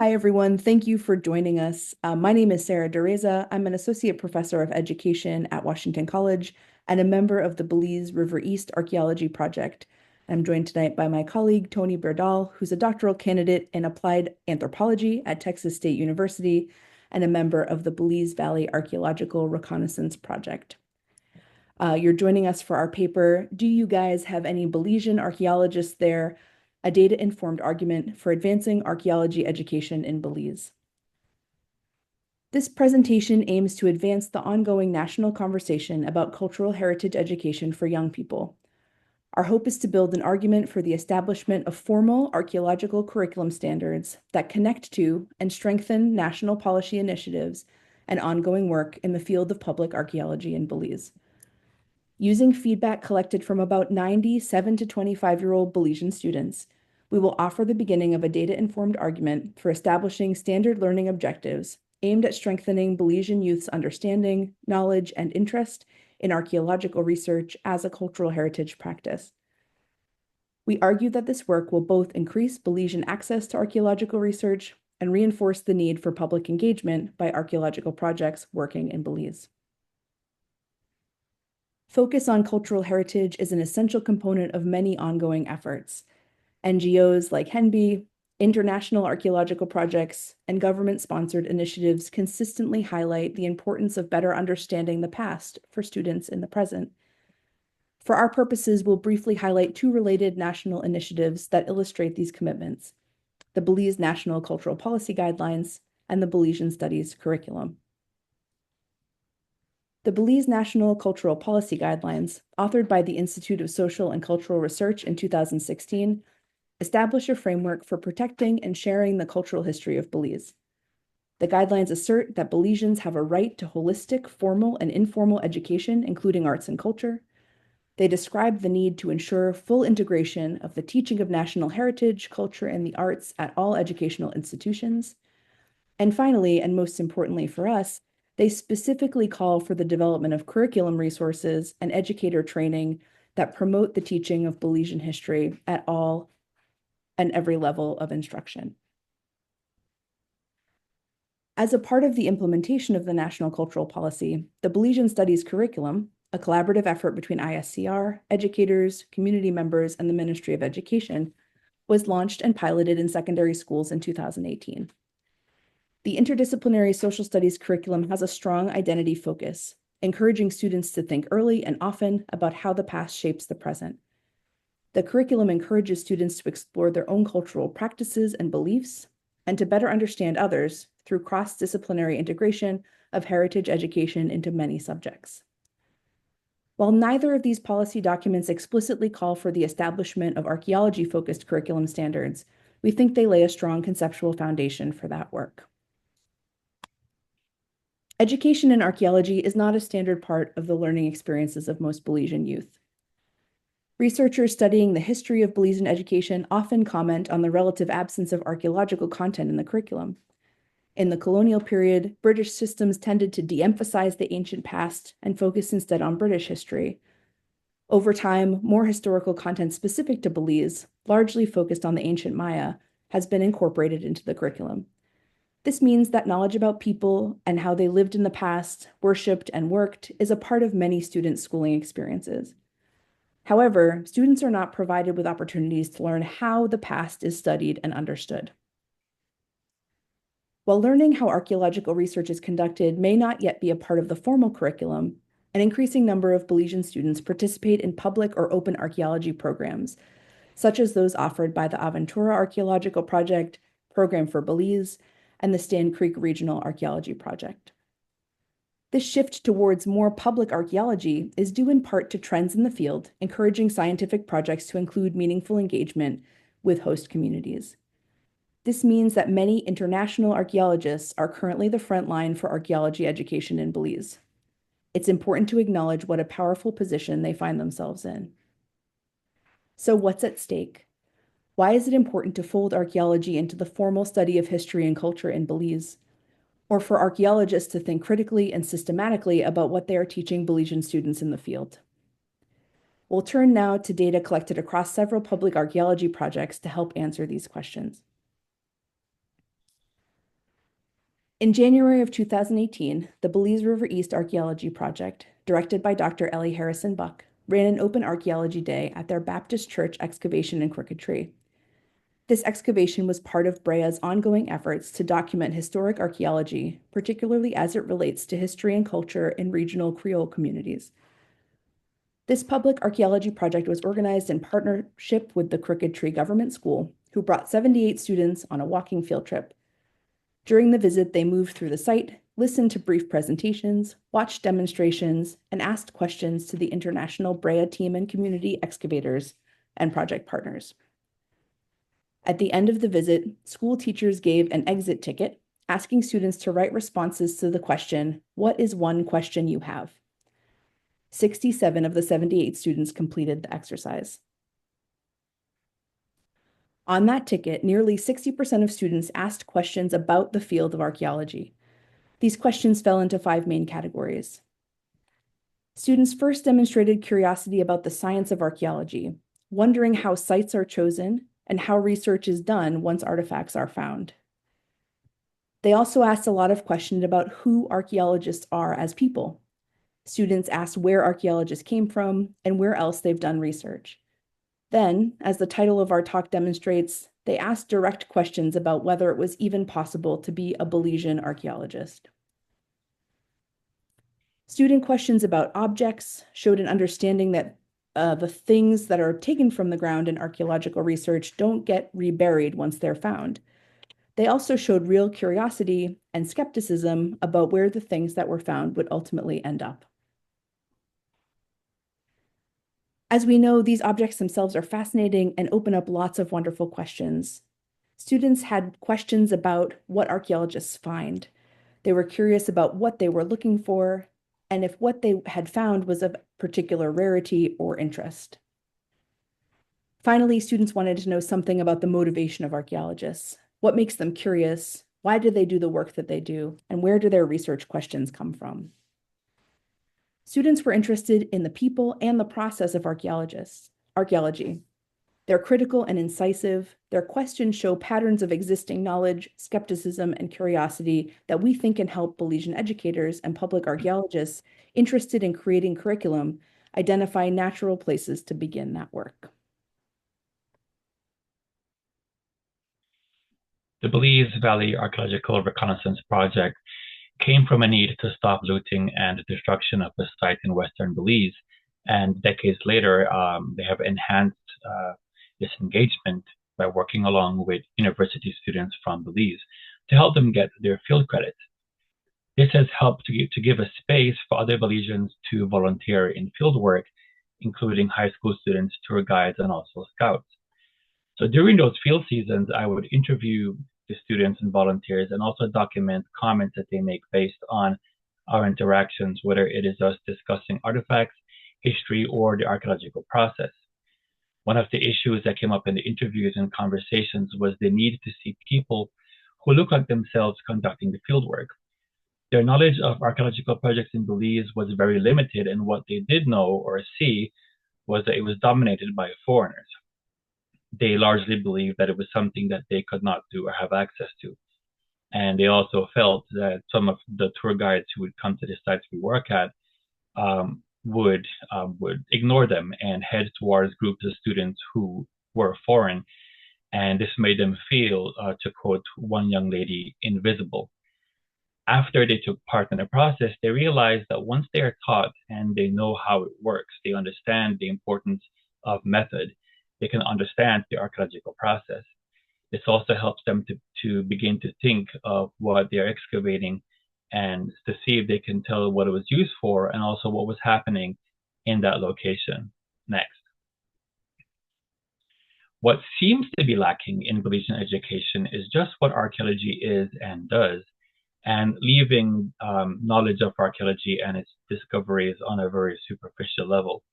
Hi, everyone. Thank you for joining us. My name is Sarah Dereza. I'm an associate professor of education at Washington College and a member of the Belize River East Archaeology Project. I'm joined tonight by my colleague, Tony Berdal, who's a doctoral candidate in applied anthropology at Texas State University and a member of the Belize Valley Archaeological Reconnaissance Project. You're joining us for our paper, Do You Guys Have Any Belizean Archaeologists There? A Data-Informed Argument for Advancing Archaeology Education in Belize. This presentation aims to advance the ongoing national conversation about cultural heritage education for young people. Our hope is to build an argument for the establishment of formal archaeological curriculum standards that connect to and strengthen national policy initiatives and ongoing work in the field of public archaeology in Belize. Using feedback collected from about 90 7 to 25-year-old Belizean students, we will offer the beginning of a data-informed argument for establishing standard learning objectives aimed at strengthening Belizean youth's understanding, knowledge, and interest in archaeological research as a cultural heritage practice. We argue that this work will both increase Belizean access to archaeological research and reinforce the need for public engagement by archaeological projects working in Belize. Focus on cultural heritage is an essential component of many ongoing efforts. NGOs like HENBI, international archaeological projects, and government-sponsored initiatives consistently highlight the importance of better understanding the past for students in the present. For our purposes, we'll briefly highlight two related national initiatives that illustrate these commitments: the Belize National Cultural Policy Guidelines and the Belizean Studies Curriculum. The Belize National Cultural Policy Guidelines, authored by the Institute of Social and Cultural Research in 2016, establish a framework for protecting and sharing the cultural history of Belize. The guidelines assert that Belizeans have a right to holistic, formal, and informal education, including arts and culture. They describe the need to ensure full integration of the teaching of national heritage, culture, and the arts at all educational institutions. And finally, and most importantly for us, they specifically call for the development of curriculum resources and educator training that promote the teaching of Belizean history at all and every level of instruction. As a part of the implementation of the National Cultural Policy, the Belizean Studies Curriculum, a collaborative effort between ISCR, educators, community members, and the Ministry of Education, was launched and piloted in secondary schools in 2018. The interdisciplinary social studies curriculum has a strong identity focus, encouraging students to think early and often about how the past shapes the present. The curriculum encourages students to explore their own cultural practices and beliefs, and to better understand others through cross-disciplinary integration of heritage education into many subjects. While neither of these policy documents explicitly call for the establishment of archaeology-focused curriculum standards, we think they lay a strong conceptual foundation for that work. Education in archaeology is not a standard part of the learning experiences of most Belizean youth. Researchers studying the history of Belizean education often comment on the relative absence of archaeological content in the curriculum. In the colonial period, British systems tended to de-emphasize the ancient past and focus instead on British history. Over time, more historical content specific to Belize, largely focused on the ancient Maya, has been incorporated into the curriculum. This means that knowledge about people and how they lived in the past, worshipped, and worked is a part of many students' schooling experiences. However, students are not provided with opportunities to learn how the past is studied and understood. While learning how archaeological research is conducted may not yet be a part of the formal curriculum, an increasing number of Belizean students participate in public or open archaeology programs, such as those offered by the Aventura Archaeological Project, Program for Belize, and the Stand Creek Regional Archaeology Project. This shift towards more public archaeology is due in part to trends in the field, encouraging scientific projects to include meaningful engagement with host communities. This means that many international archaeologists are currently the front line for archaeology education in Belize. It's important to acknowledge what a powerful position they find themselves in. So what's at stake? Why is it important to fold archaeology into the formal study of history and culture in Belize? Or for archaeologists to think critically and systematically about what they are teaching Belizean students in the field? We'll turn now to data collected across several public archaeology projects to help answer these questions. In January of 2018, the Belize River East Archaeology Project, directed by Dr. Ellie Harrison Buck, ran an open archaeology day at their Baptist Church excavation in Crooked Tree. This excavation was part of BREA's ongoing efforts to document historic archaeology, particularly as it relates to history and culture in regional Creole communities. This public archaeology project was organized in partnership with the Crooked Tree Government School, who brought 78 students on a walking field trip. During the visit, they moved through the site, listened to brief presentations, watched demonstrations, and asked questions to the international BREA team and community excavators and project partners. At the end of the visit, school teachers gave an exit ticket, asking students to write responses to the question, "What is one question you have?" 67 of the 78 students completed the exercise. On that ticket, nearly 60% of students asked questions about the field of archaeology. These questions fell into 5 main categories. Students first demonstrated curiosity about the science of archaeology, wondering how sites are chosen and how research is done once artifacts are found. They also asked a lot of questions about who archaeologists are as people. Students asked where archaeologists came from and where else they've done research. Then, as the title of our talk demonstrates, they asked direct questions about whether it was even possible to be a Belizean archaeologist. Student questions about objects showed an understanding that the things that are taken from the ground in archaeological research don't get reburied once they're found. They also showed real curiosity and skepticism about where the things that were found would ultimately end up. As we know, these objects themselves are fascinating and open up lots of wonderful questions. Students had questions about what archaeologists find. They were curious about what they were looking for and if what they had found was of particular rarity or interest. Finally, students wanted to know something about the motivation of archaeologists. What makes them curious? Why do they do the work that they do? And where do their research questions come from? Students were interested in the people and the process of archaeology. They're critical and incisive. Their questions show patterns of existing knowledge, skepticism, and curiosity that we think can help Belizean educators and public archaeologists interested in creating curriculum identify natural places to begin that work. The Belize Valley Archaeological Reconnaissance Project came from a need to stop looting and destruction of the site in western Belize, and decades later, they have enhanced this engagement by working along with university students from Belize to help them get their field credits. This has helped to give a space for other Belizeans to volunteer in field work, including high school students, tour guides, and also scouts. So during those field seasons, I would interview the students and volunteers and also document comments that they make based on our interactions, whether it is us discussing artifacts, history, or the archaeological process. One of the issues that came up in the interviews and conversations was the need to see people who look like themselves conducting the fieldwork. Their knowledge of archaeological projects in Belize was very limited, and what they did know or see was that it was dominated by foreigners. They largely believed that it was something that they could not do or have access to. And they also felt that some of the tour guides who would come to the sites we work at would ignore them and head towards groups of students who were foreign. And this made them feel, to quote one young lady, invisible. After they took part in the process, they realized that once they are taught and they know how it works, they understand the importance of method, they can understand the archaeological process. This also helps them to begin to think of what they're excavating and to see if they can tell what it was used for and also what was happening in that location. Next. What seems to be lacking in Belizean education is just what archaeology is and does, and leaving knowledge of archaeology and its discoveries on a very superficial level.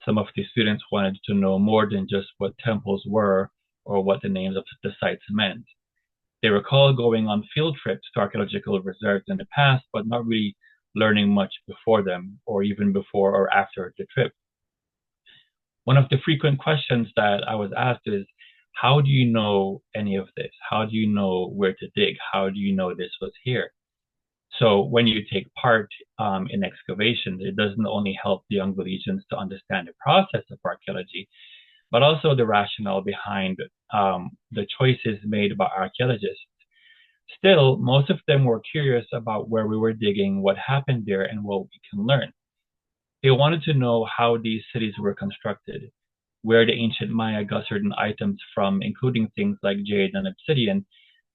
Some of the students wanted to know more than just what temples were or what the names of the sites meant. They recall going on field trips to archaeological reserves in the past, but not really learning much before them, or even before or after the trip. One of the frequent questions that I was asked is, how do you know any of this? How do you know where to dig? How do you know this was here? So when you take part in excavations, it doesn't only help the young Belizeans to understand the process of archaeology, but also the rationale behind the choices made by archaeologists. Still, most of them were curious about where we were digging, what happened there, and what we can learn. They wanted to know how these cities were constructed, where the ancient Maya got certain items from, including things like jade and obsidian,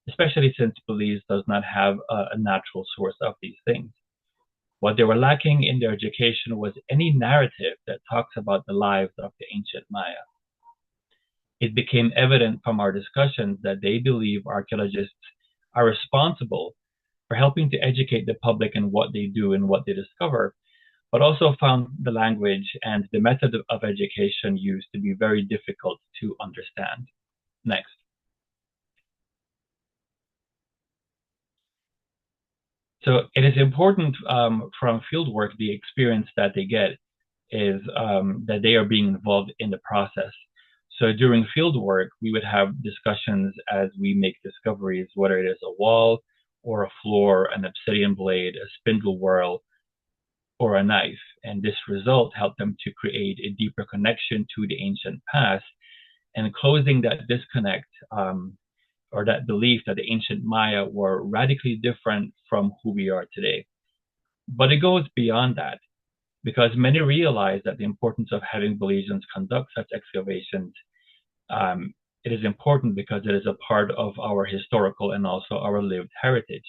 especially since Belize does not have a natural source of these things. What they were lacking in their education was any narrative that talks about the lives of the ancient Maya. It became evident from our discussions that they believe archaeologists are responsible for helping to educate the public in what they do and what they discover, but also found the language and the method of education used to be very difficult to understand. Next. So it is important from fieldwork, the experience that they get is that they are being involved in the process. So during fieldwork, we would have discussions as we make discoveries, whether it is a wall or a floor, an obsidian blade, a spindle whorl, or a knife. And this result helped them to create a deeper connection to the ancient past and closing that disconnect or that belief that the ancient Maya were radically different from who we are today. But it goes beyond that because many realize that the importance of having Belizeans conduct such excavations, it is important because it is a part of our historical and also our lived heritage.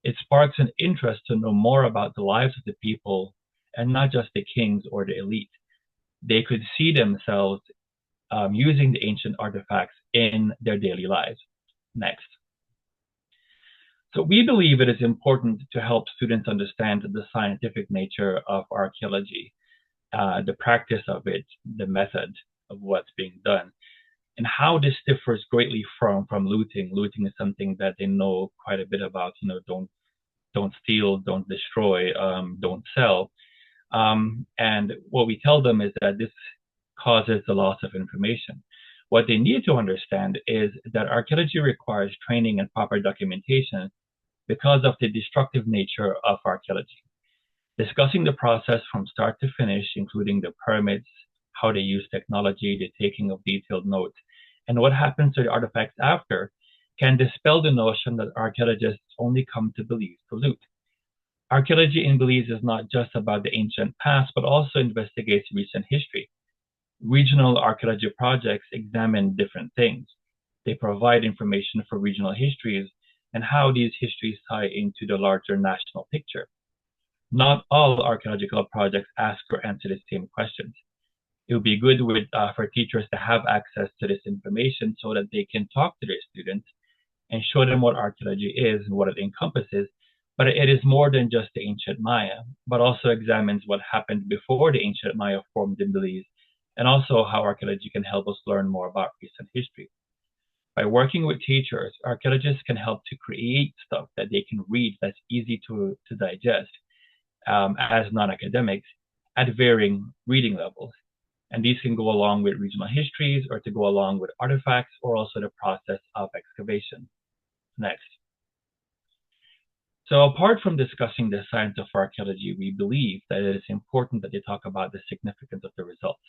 It sparks an interest to know more about the lives of the people and not just the kings or the elite. They could see themselves using the ancient artifacts in their daily lives. Next. So we believe it is important to help students understand the scientific nature of archaeology, the practice of it, the method of what's being done, and how this differs greatly from looting. Looting is something that they know quite a bit about. You know, don't steal, don't destroy, don't sell. And what we tell them is that this causes the loss of information. What they need to understand is that archaeology requires training and proper documentation because of the destructive nature of archaeology. Discussing the process from start to finish, including the pyramids, how they use technology, the taking of detailed notes, and what happens to the artifacts after, can dispel the notion that archaeologists only come to Belize to loot. Archaeology in Belize is not just about the ancient past, but also investigates recent history. Regional archaeology projects examine different things. They provide information for regional histories and how these histories tie into the larger national picture. Not all archaeological projects ask or answer the same questions. It would be good for teachers to have access to this information so that they can talk to their students and show them what archaeology is and what it encompasses. But it is more than just the ancient Maya, but also examines what happened before the ancient Maya formed in Belize, and also how archaeology can help us learn more about recent history. By working with teachers, archaeologists can help to create stuff that they can read that's easy to digest as non-academics at varying reading levels. And these can go along with regional histories or to go along with artifacts or also the process of excavation. Next. So apart from discussing the science of archaeology, we believe that it is important that they talk about the significance of the results.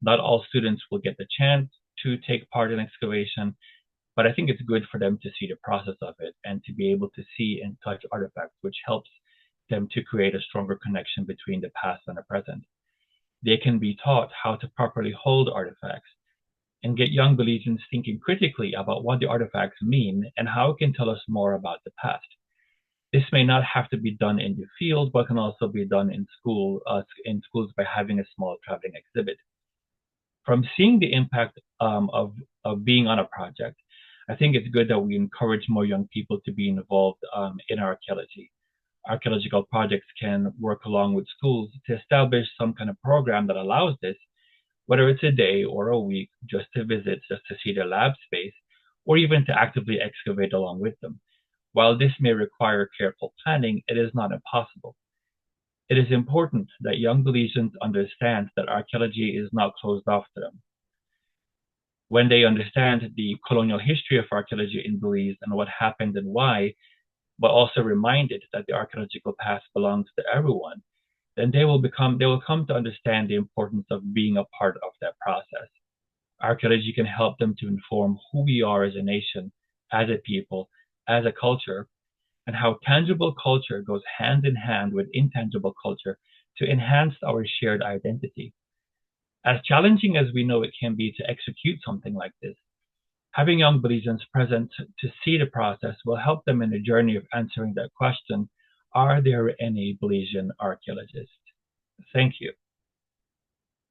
Not all students will get the chance to take part in excavation, but I think it's good for them to see the process of it and to be able to see and touch artifacts, which helps them to create a stronger connection between the past and the present. They can be taught how to properly hold artifacts and get young Belizeans thinking critically about what the artifacts mean and how it can tell us more about the past. This may not have to be done in the field, but can also be done in schools by having a small traveling exhibit. From seeing the impact of being on a project, I think it's good that we encourage more young people to be involved in archaeology. Archaeological projects can work along with schools to establish some kind of program that allows this, whether it's a day or a week, just to visit, just to see their lab space, or even to actively excavate along with them. While this may require careful planning, it is not impossible. It is important that young Belizeans understand that archaeology is not closed off to them. When they understand the colonial history of archaeology in Belize and what happened and why, but also reminded that the archaeological past belongs to everyone, then they will come to understand the importance of being a part of that process. Archaeology can help them to inform who we are as a nation, as a people, as a culture, and how tangible culture goes hand in hand with intangible culture to enhance our shared identity. As challenging as we know it can be to execute something like this, having young Belizeans present to see the process will help them in the journey of answering that question, are there any Belizean archaeologists? Thank you.